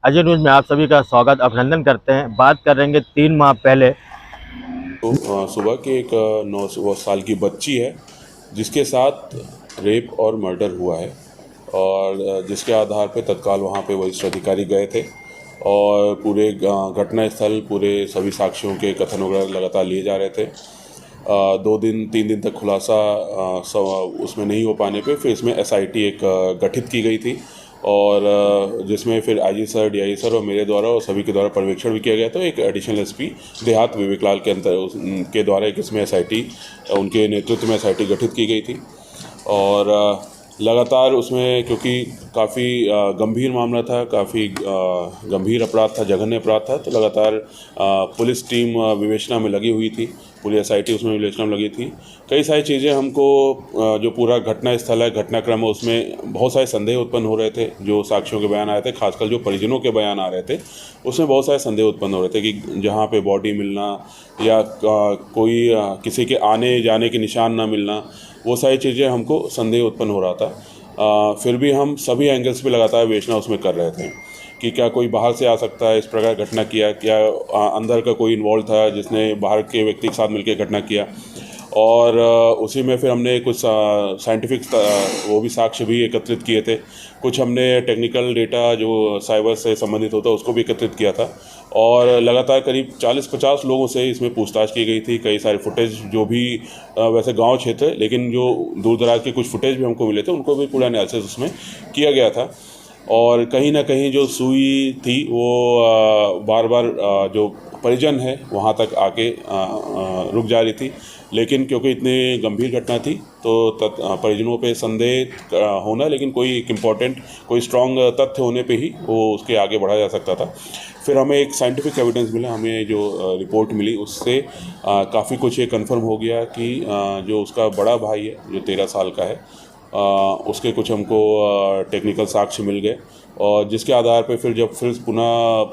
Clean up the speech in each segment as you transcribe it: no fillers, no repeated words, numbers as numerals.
Ajay news में आप सभी का स्वागत अभिनंदन करते हैं। बात करेंगे 3 माह पहले। तो सुबह की एक 9 साल की बच्ची है जिसके साथ रेप और मर्डर हुआ है और जिसके आधार पे तत्काल वहाँ पे वरिष्ठ अधिकारी गए थे और पूरे घटना स्थल पूरे सभी साक्ष्यों के कथन वगैरह लगातार लिए जा रहे थे। 2 दिन 3 दिन तक खुलासा उसमें नहीं हो पाने पे फिर इसमें एसआईटी एक गठित की गई थी और जिसमें फिर आईजी सर, डीआई सर और मेरे द्वारा और सभी के द्वारा पर्यवेक्षण भी किया गया। तो एक एडिशनल एसपी देहात विवेक लाल के द्वारा एक इसमें एसआईटी, उनके नेतृत्व में एसआईटी गठित की गई थी और लगातार उसमें क्योंकि काफ़ी गंभीर मामला था, काफ़ी गंभीर अपराध था, जघन्य अपराध था, तो लगातार पुलिस टीम विवेचना में लगी हुई थी, पूरी एसआईटी उसमें विवेचना में लगी थी। कई सारी चीज़ें हमको जो पूरा घटना स्थल है, घटनाक्रम है, उसमें बहुत सारे संदेह उत्पन्न हो रहे थे। जो साक्ष्यों के बयान आए थे, खासकर जो परिजनों के बयान आ रहे थे, उसमें बहुत सारे संदेह उत्पन्न हो रहे थे कि जहाँ पे बॉडी मिलना या कोई किसी के आने जाने के निशान ना मिलना, वो सारी चीज़ें हमको संदेह उत्पन्न हो रहा था। फिर भी हम सभी एंगल्स पे लगातार विवेचना उसमें कर रहे थे कि क्या कोई बाहर से आ सकता है, इस प्रकार घटना किया, क्या अंदर का कोई इन्वॉल्व था जिसने बाहर के व्यक्ति के साथ मिलकर घटना किया। और उसी में फिर हमने कुछ साइंटिफिक वो भी साक्ष्य भी एकत्रित किए थे। कुछ हमने टेक्निकल डेटा जो साइबर से संबंधित होता है उसको भी एकत्रित किया था और लगातार करीब 40-50 लोगों से इसमें पूछताछ की गई थी। कई सारे फुटेज जो भी वैसे गांव क्षेत्र है, लेकिन जो दूर दराज के कुछ फुटेज भी हमको मिले थे, उनको भी पूरा एनालिसिस उसमें किया गया था। और कहीं ना कहीं जो सुई थी वो बार बार जो परिजन है वहाँ तक आके रुक जा रही थी, लेकिन क्योंकि इतनी गंभीर घटना थी तो परिजनों पे संदेह होना, लेकिन कोई एक इम्पॉर्टेंट कोई स्ट्रॉन्ग तथ्य होने पे ही वो उसके आगे बढ़ा जा सकता था। फिर हमें एक साइंटिफिक एविडेंस मिला, हमें जो रिपोर्ट मिली उससे काफ़ी कुछ ये कंफर्म हो गया कि जो उसका बड़ा भाई है जो 13 साल का है, उसके कुछ हमको टेक्निकल साक्ष्य मिल गए और जिसके आधार पे फिर पुनः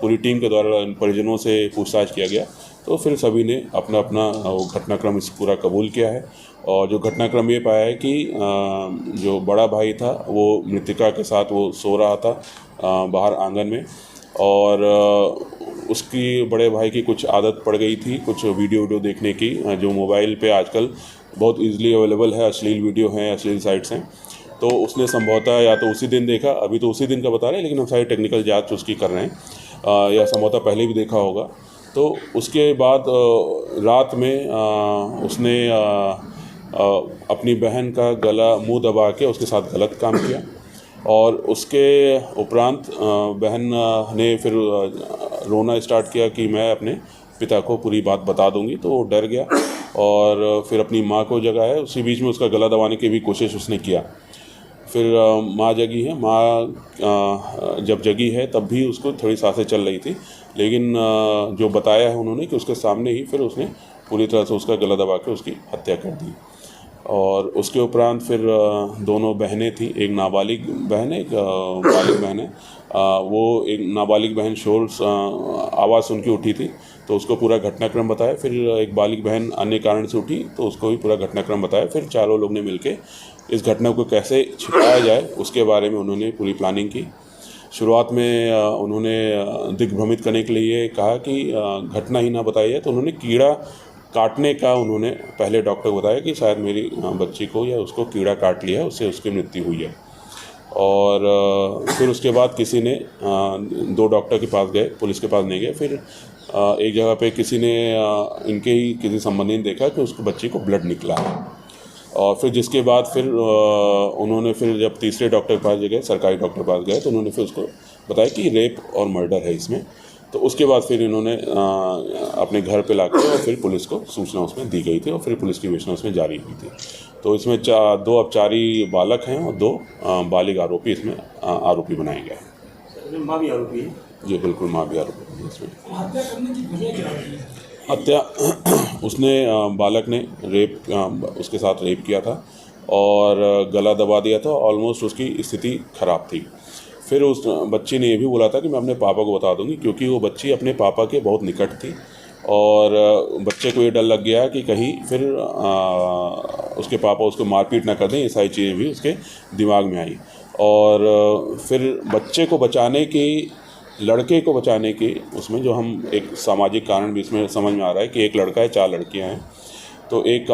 पूरी टीम के द्वारा परिजनों से पूछताछ किया गया तो फिर सभी ने अपना अपना वो घटनाक्रम इस पूरा कबूल किया है। और जो घटनाक्रम ये पाया है कि जो बड़ा भाई था वो मृतिका के साथ वो सो रहा था बाहर आंगन में और उसकी बड़े भाई की कुछ आदत पड़ गई थी कुछ वीडियो देखने की, जो मोबाइल पे आजकल बहुत इजीली अवेलेबल है, अश्लील वीडियो हैं, अश्लील साइट्स हैं। तो उसने संभवतः या तो उसी दिन देखा, अभी तो उसी दिन का बता रहे हैं, लेकिन हम सारी टेक्निकल जांच उसकी कर रहे हैं, या संभवतः पहले भी देखा होगा। तो उसके बाद रात में उसने अपनी बहन का गला मुंह दबा के उसके साथ गलत काम किया और उसके उपरांत बहन ने फिर रोना स्टार्ट किया कि मैं अपने पिता को पूरी बात बता दूंगी। तो वो डर गया और फिर अपनी माँ को जगाया। उसी बीच में उसका गला दबाने की भी कोशिश उसने किया। फिर माँ जगी है, माँ जब जगी है तब भी उसको थोड़ी सांसें चल रही थी, लेकिन जो बताया है उन्होंने कि उसके सामने ही फिर उसने पूरी तरह से उसका गला दबा के उसकी हत्या कर दी। और उसके उपरांत फिर दोनों बहनें थी, एक नाबालिग बहन है, एक बालिग बहन है। वो एक नाबालिग बहन शोर आवाज़ सुन के उठी थी तो उसको पूरा घटनाक्रम बताया। फिर एक बालिग बहन अन्य कारण से उठी तो उसको भी पूरा घटनाक्रम बताया। फिर चारों लोग ने मिलके इस घटना को कैसे छिपाया जाए उसके बारे में उन्होंने पूरी प्लानिंग की। शुरुआत में उन्होंने दिग्भ्रमित करने के लिए कहा कि घटना ही ना बताई है, तो उन्होंने कीड़ा काटने का उन्होंने पहले डॉक्टर को बताया कि शायद मेरी बच्ची को या उसको कीड़ा काट लिया है, उससे उसकी मृत्यु हुई है। और फिर उसके बाद किसी ने 2 डॉक्टर के पास गए, पुलिस के पास नहीं गए। फिर एक जगह पे किसी ने इनके ही किसी संबंधी ने देखा कि उसको बच्ची को ब्लड निकला है। और फिर जिसके बाद फिर उन्होंने फिर जब तीसरे डॉक्टर के पास गए, सरकारी डॉक्टर के पास गए, तो उन्होंने फिर उसको बताया कि रेप और मर्डर है इसमें। तो उसके बाद फिर इन्होंने अपने घर पे लाकर और फिर पुलिस को सूचना उसमें दी गई थी और फिर पुलिस की विवेचना उसमें जारी हुई थी। तो इसमें 2 अपचारी बालक हैं और 2 बालिग आरोपी इसमें आरोपी बनाए गए हैं। माँ भी आरोपी है? जी बिल्कुल, माँ भी आरोपी है इसमें। हत्या करने की वजह क्या है? हत्या उसने बालक ने उसके साथ रेप किया था और गला दबा दिया था। ऑलमोस्ट उसकी स्थिति खराब थी। फिर उस बच्ची ने ये भी बोला था कि मैं अपने पापा को बता दूंगी, क्योंकि वो बच्ची अपने पापा के बहुत निकट थी और बच्चे को ये डर लग गया कि कहीं फिर उसके पापा उसको मारपीट ना कर दें। ये सारी चीज़ें भी उसके दिमाग में आई और फिर बच्चे को बचाने की लड़के को बचाने की उसमें जो हम एक सामाजिक कारण भी इसमें समझ में आ रहा है कि एक लड़का है, 4 लड़कियां हैं। तो एक